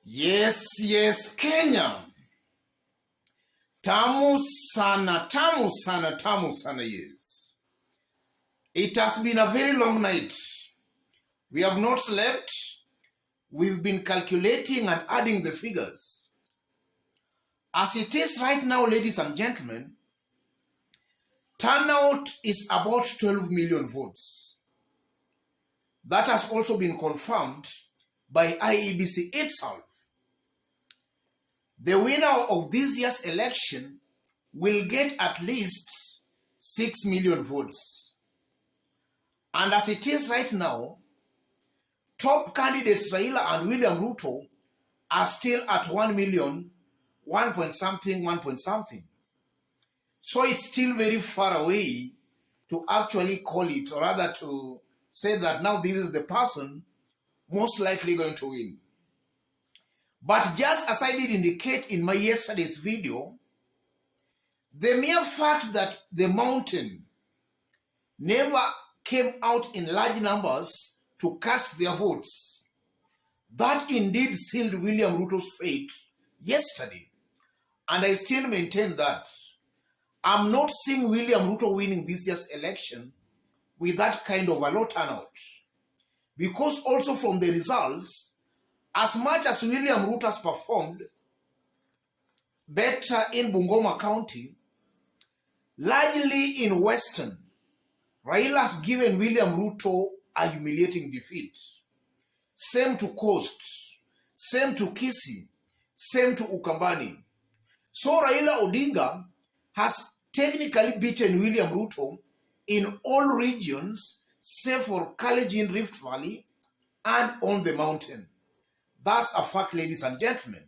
Yes, Kenya. Tamu sana, yes. It has been a very long night. We have not slept. We've been calculating and adding the figures. As it is right now, ladies and gentlemen, turnout is about 12 million votes. That has also been confirmed by IEBC itself. The winner of this year's election will get at least 6 million votes. And as it is right now, top candidates Raila and William Ruto are still at 1 million, 1 point something. So it's still very far away to actually call it, or rather to say that now this is the person most likely going to win. But just as I did indicate in my yesterday's video, the mere fact that the mountain never came out in large numbers to cast their votes, that indeed sealed William Ruto's fate yesterday. And I still maintain that I'm not seeing William Ruto winning this year's election with that kind of a low turnout. Because also from the results, as much as William Ruto has performed better in Bungoma County, largely in Western, Raila has given William Ruto a humiliating defeat. Same to Coast, same to Kisii, same to Ukambani. So Raila Odinga has technically beaten William Ruto in all regions, save for Kalenjin Rift Valley and on the mountain. That's a fact, ladies and gentlemen.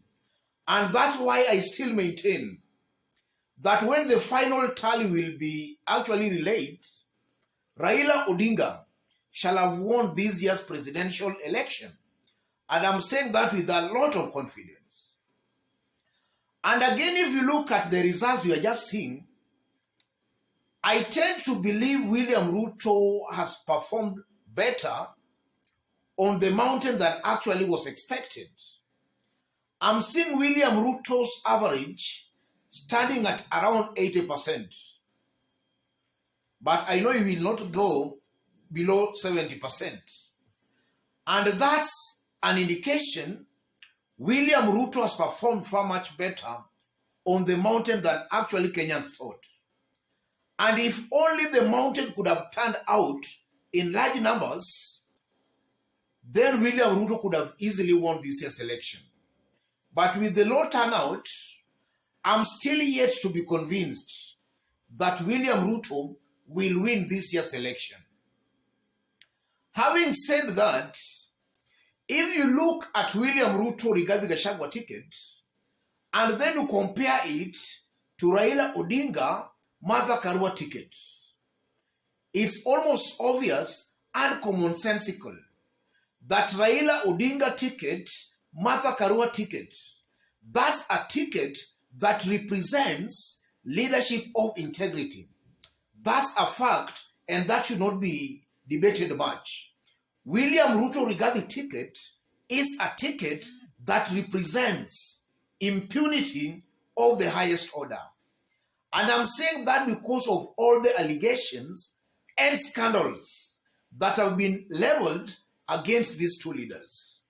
And that's why I still maintain that when the final tally will be actually relayed, Raila Odinga shall have won this year's presidential election. And I'm saying that with a lot of confidence. And again, if you look at the results we are just seeing, I tend to believe William Ruto has performed better on the mountain than actually was expected. I'm seeing William Ruto's average standing at around 80%. But I know he will not go below 70%. And that's an indication William Ruto has performed far much better on the mountain than actually Kenyans thought. And if only the mountain could have turned out in large numbers, then William Ruto could have easily won this year's election. But with the low turnout, I'm still yet to be convinced that William Ruto will win this year's election. Having said that, if you look at William Ruto regarding the Gachagua ticket, and then you compare it to Raila Odinga Martha Karua ticket, it's almost obvious and commonsensical that Raila Odinga ticket, Martha Karua ticket, that's a ticket that represents leadership of integrity. That's a fact, and that should not be debated much. William Ruto regarding ticket is a ticket that represents impunity of the highest order. And I'm saying that because of all the allegations and scandals that have been leveled against these two leaders.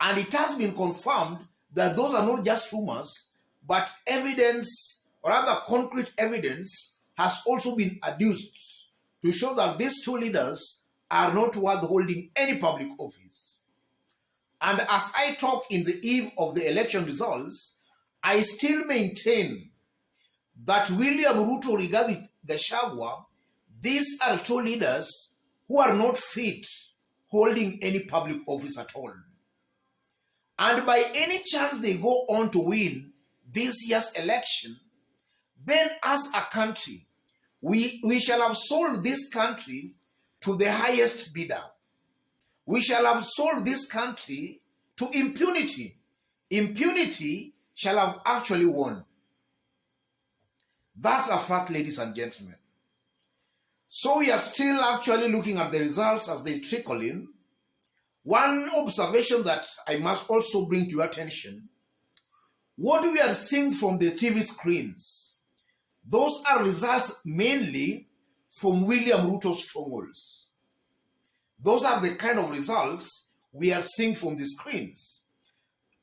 And it has been confirmed that those are not just rumors, but evidence, or rather concrete evidence, has also been adduced to show that these two leaders are not worth holding any public office. And as I talk in the eve of the election results, I still maintain that William Ruto regarding Gachagua, these are two leaders who are not fit holding any public office at all. And by any chance they go on to win this year's election, then as a country, we shall have sold this country to the highest bidder. We shall have sold this country to impunity. Impunity shall have actually won. That's a fact, ladies and gentlemen. So we are still actually looking at the results as they trickle in. One observation that I must also bring to your attention, what we are seeing from the TV screens, those are results mainly from William Ruto's strongholds. Those are the kind of results we are seeing from the screens.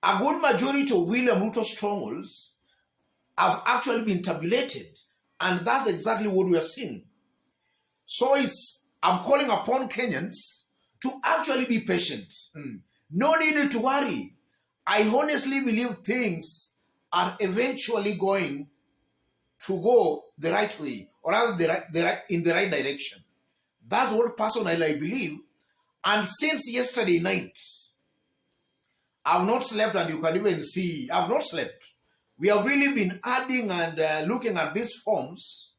A good majority of William Ruto's strongholds have actually been tabulated, and that's exactly what we are seeing. So I'm calling upon Kenyans to actually be patient. No need to worry. I honestly believe things are eventually going to go the right way, or rather in the right direction. That's what personally I believe. And since yesterday night, I've not slept, and you can even see I've not slept. We have really been adding and looking at these forms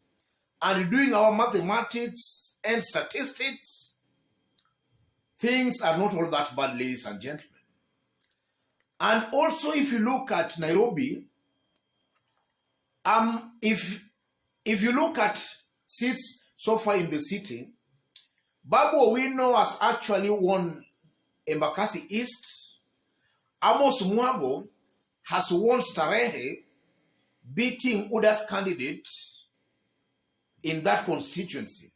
and doing our mathematics and statistics. Things are not all that bad, ladies and gentlemen. And also, if you look at Nairobi, if you look at seats so far in the city, Babu Owino has actually won Embakasi East. Amos Mwago has won Starehe, beating UDA's candidate in that constituency.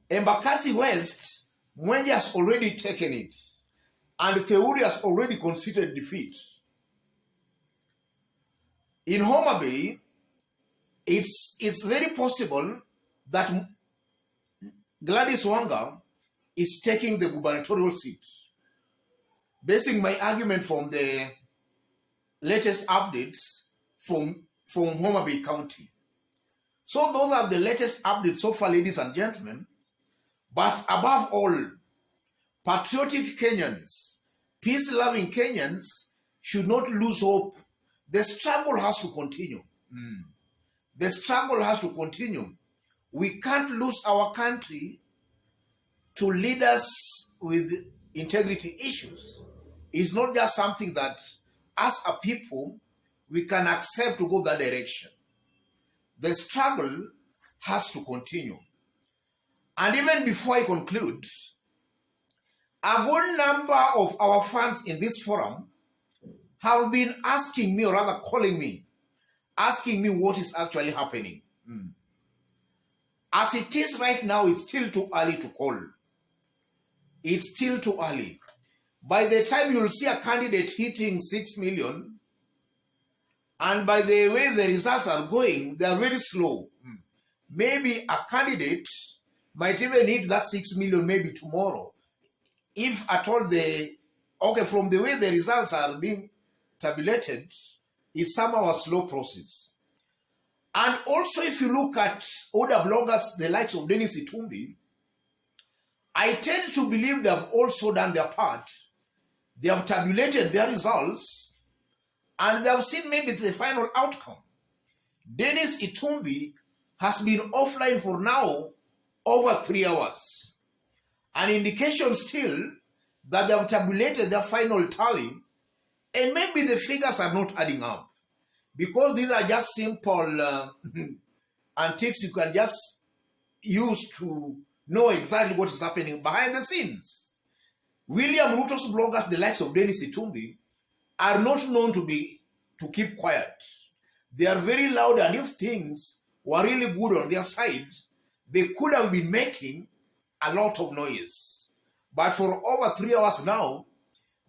Embakasi West, Mwenje has already taken it, and Theuri has already conceded defeat. In Homa Bay, it's very possible that Gladys Wanga is taking the gubernatorial seat, basing my argument from the latest updates from Homa Bay County. So those are the latest updates so far, ladies and gentlemen. But above all, patriotic Kenyans, peace-loving Kenyans should not lose hope. The struggle has to continue. The struggle has to continue. We can't lose our country to leaders with integrity issues. It's not just something that, as a people, we can accept to go that direction. The struggle has to continue. And even before I conclude, a good number of our fans in this forum have been asking me, or rather calling me, asking me what is actually happening. As it is right now, it's still too early to call. It's still too early. By the time you'll see a candidate hitting 6 million, and by the way the results are going, they are very slow. Maybe a candidate might even hit that 6 million maybe tomorrow. If at all from the way the results are being tabulated, it's somehow a slow process. And also, if you look at other bloggers, the likes of Dennis Itumbi, I tend to believe they have also done their part. They have tabulated their results, and they have seen maybe the final outcome. Dennis Itumbi has been offline for now over 3 hours. An indication still that they have tabulated their final tally, and maybe the figures are not adding up, because these are just simple antics you can just use to know exactly what is happening behind the scenes. William Ruto's bloggers, the likes of Dennis Itumbi, are not known to keep quiet. They are very loud, and if things were really good on their side, they could have been making a lot of noise. But for over 3 hours now,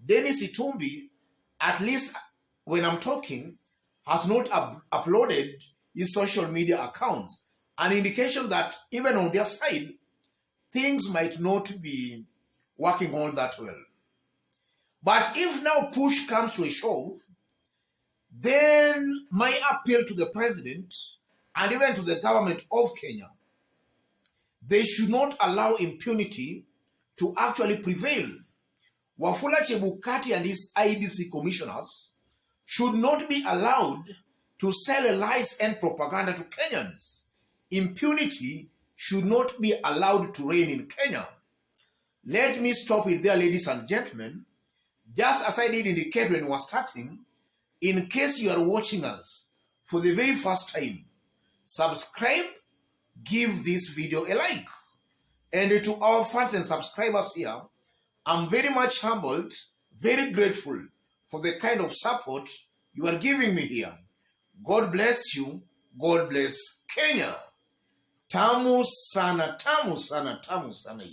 Dennis Itumbi, at least when I'm talking, has not uploaded his social media accounts. An indication that even on their side, things might not be working all that well. But if now push comes to a shove, then my appeal to the president and even to the government of Kenya, they should not allow impunity to actually prevail. Wafula Chebukati and his IEBC commissioners should not be allowed to sell lies and propaganda to Kenyans. Impunity should not be allowed to reign in Kenya. Let me stop it there, ladies and gentlemen. Just as I did indicate when we were starting, in case you are watching us for the very first time, subscribe, give this video a like. And to our fans and subscribers here, I'm very much humbled, very grateful for the kind of support you are giving me here. God bless you. God bless Kenya. Tamu sana, tamu sana, tamu sana.